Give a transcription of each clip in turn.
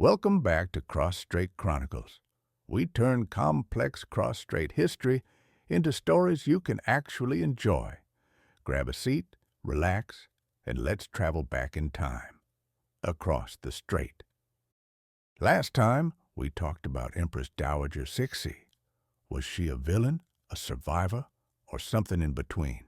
Welcome back to Cross-Strait Chronicles. We turn complex cross-strait history into stories you can actually enjoy. Grab a seat, relax, and let's travel back in time, across the strait. Last time, we talked about Empress Dowager Cixi. Was she a villain, a survivor, or something in between?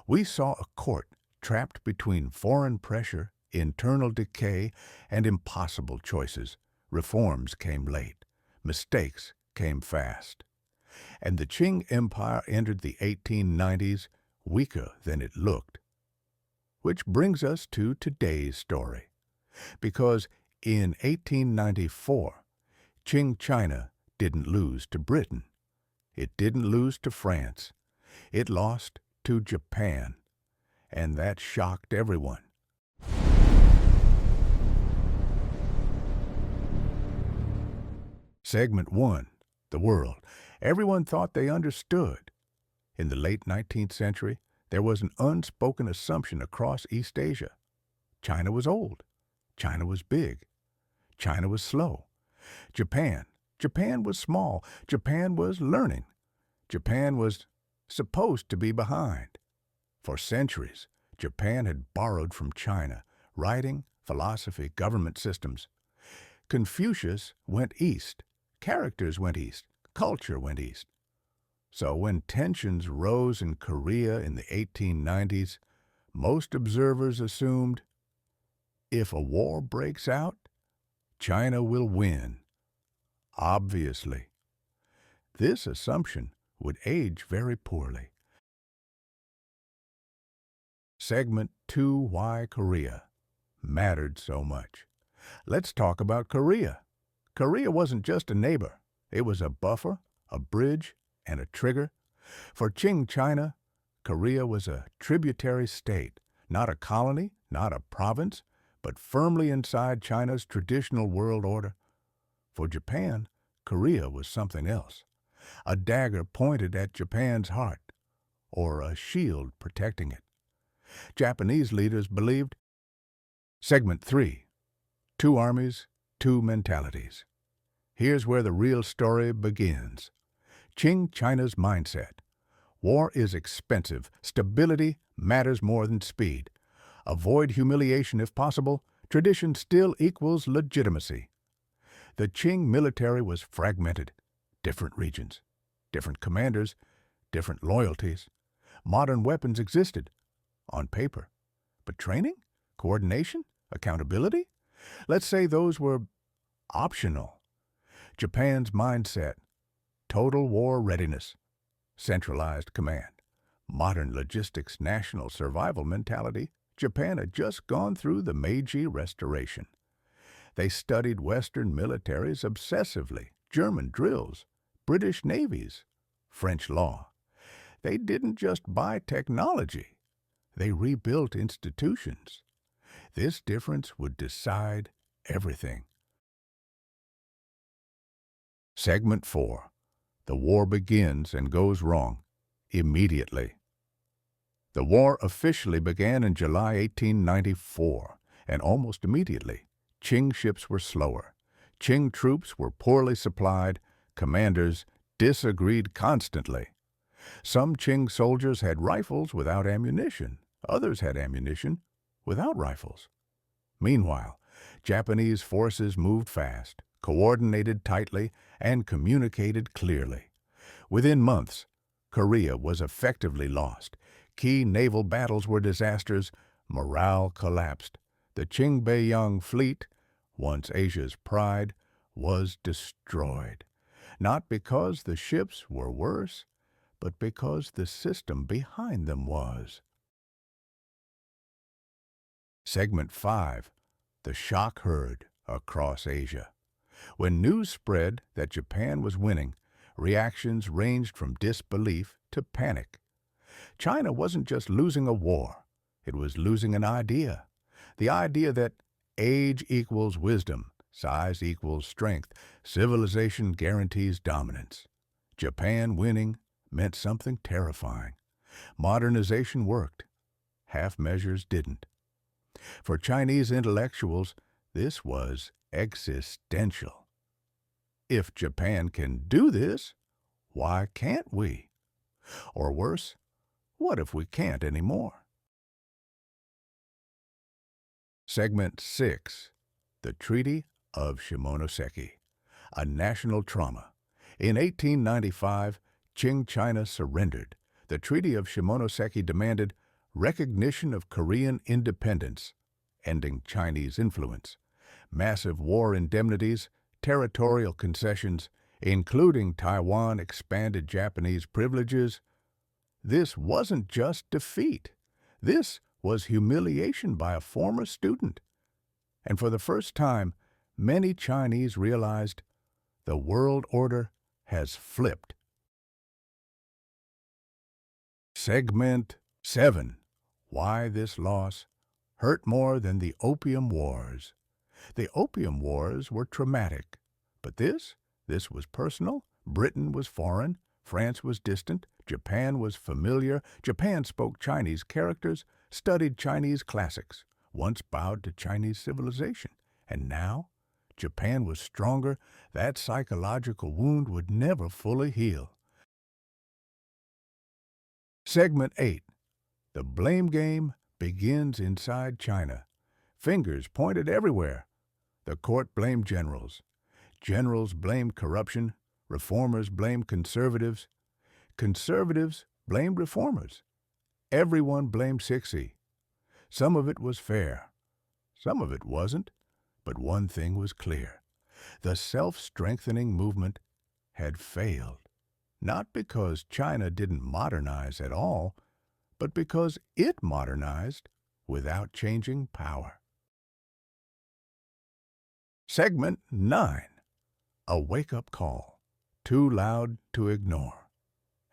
We saw a court trapped between foreign pressure, internal decay, and impossible choices. Reforms came late. Mistakes came fast. And the Qing Empire entered the 1890s weaker than it looked. Which brings us to today's story. Because in 1894, Qing China didn't lose to Britain. It didn't lose to France. It lost to Japan. And that shocked everyone. Segment 1. The world. Everyone thought they understood. In the late 19th century, there was an unspoken assumption across East Asia. China was old. China was big. China was slow. Japan was small. Japan was learning. Japan was supposed to be behind. For centuries, Japan had borrowed from China, writing, philosophy, government systems. Confucius went east. Characters went east. Culture went east. So when tensions rose in Korea in the 1890s, most observers assumed, if a war breaks out, China will win. Obviously, this assumption would age very poorly. Segment 2. Why Korea mattered so much. Let's talk about Korea. Korea wasn't just a neighbor. It was a buffer, a bridge, and a trigger. For Qing China, Korea was a tributary state, not a colony, not a province, but firmly inside China's traditional world order. For Japan, Korea was something else. A dagger pointed at Japan's heart, or a shield protecting it. Japanese leaders believed. Segment 3. Two armies, two mentalities. Here's where the real story begins. Qing China's mindset. War is expensive. Stability matters more than speed. Avoid humiliation if possible. Tradition still equals legitimacy. The Qing military was fragmented. Different regions, different commanders, different loyalties. Modern weapons existed, on paper. But training, coordination, accountability? Let's say those were optional. Japan's mindset. Total war readiness. Centralized command. Modern logistics, national survival mentality. Japan had just gone through the Meiji Restoration. They studied Western militaries obsessively, German drills, British navies, French law. They didn't just buy technology. They rebuilt institutions. This difference would decide everything. Segment 4. The war begins and goes wrong immediately. The war officially began in July 1894, and almost immediately, Qing ships were slower. Qing troops were poorly supplied. Commanders disagreed constantly. Some Qing soldiers had rifles without ammunition. Others had ammunition without rifles. Meanwhile, Japanese forces moved fast, coordinated tightly, and communicated clearly. Within months, Korea was effectively lost. Key naval battles were disasters. Morale collapsed. The Qing-Beiyang fleet, once Asia's pride, was destroyed. Not because the ships were worse, but because the system behind them was. Segment 5. The shock heard across Asia. When news spread that Japan was winning, reactions ranged from disbelief to panic. China wasn't just losing a war. It was losing an idea. The idea that age equals wisdom, size equals strength, civilization guarantees dominance. Japan winning meant something terrifying. Modernization worked. Half measures didn't. For Chinese intellectuals, this was existential. If Japan can do this, why can't we? Or worse, what if we can't anymore? Segment 6. The Treaty of Shimonoseki, a national trauma. In 1895, Qing China surrendered. The Treaty of Shimonoseki demanded recognition of Korean independence, ending Chinese influence, massive war indemnities, territorial concessions, including Taiwan expanded Japanese privileges. This wasn't just defeat. This was humiliation by a former student. And for the first time, many Chinese realized the world order has flipped. Segment 7. Why this loss hurt more than the Opium Wars. The Opium Wars were traumatic, but this was personal. Britain was foreign, France was distant, Japan was familiar. Japan spoke Chinese characters, studied Chinese classics, once bowed to Chinese civilization. And now, Japan was stronger. That psychological wound would never fully heal. Segment 8. The blame game begins inside China. Fingers pointed everywhere. The court blamed generals. Generals blamed corruption. Reformers blamed conservatives. Conservatives blamed reformers. Everyone blamed Cixi. Some of it was fair. Some of it wasn't. But one thing was clear. The self-strengthening movement had failed. Not because China didn't modernize at all, but because it modernized without changing power. Segment 9. A wake-up call. Too loud to ignore.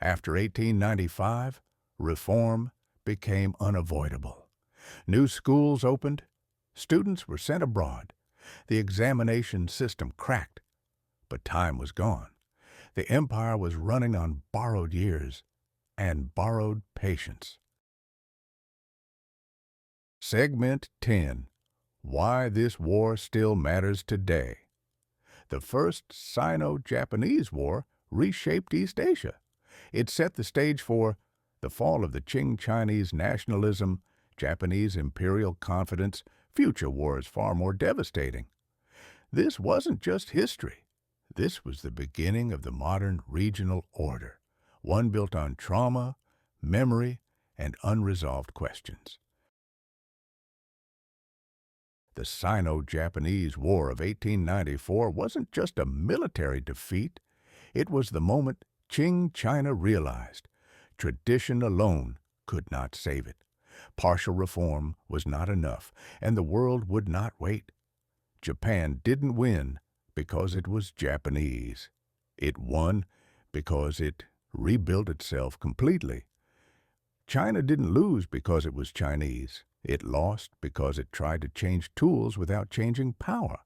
After 1895, reform became unavoidable. New schools opened. Students were sent abroad. The examination system cracked. But time was gone. The empire was running on borrowed years and borrowed patience. Segment 10. Why this war still matters today. The First Sino-Japanese War reshaped East Asia. It set the stage for the fall of the Qing Chinese nationalism, Japanese imperial confidence, future wars far more devastating. This wasn't just history. This was the beginning of the modern regional order, one built on trauma, memory, and unresolved questions. The Sino-Japanese War of 1894 wasn't just a military defeat. It was the moment Qing China realized tradition alone could not save it. Partial reform was not enough, and the world would not wait. Japan didn't win because it was Japanese. It won because it rebuilt itself completely. China didn't lose because it was Chinese. It lost because it tried to change tools without changing power.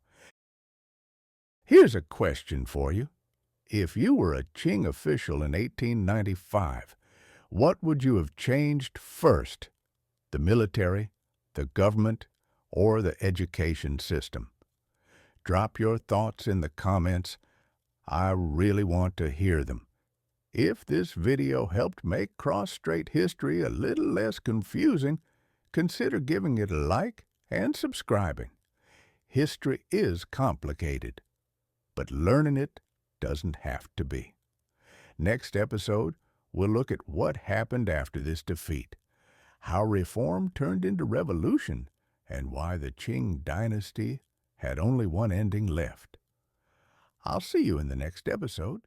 Here's a question for you. If you were a Qing official in 1895, what would you have changed first? The military, the government, or the education system? Drop your thoughts in the comments. I really want to hear them. If this video helped make Cross-Strait history a little less confusing, consider giving it a like and subscribing. History is complicated, but learning it doesn't have to be. Next episode, we'll look at what happened after this defeat, how reform turned into revolution, and why the Qing dynasty had only one ending left. I'll see you in the next episode.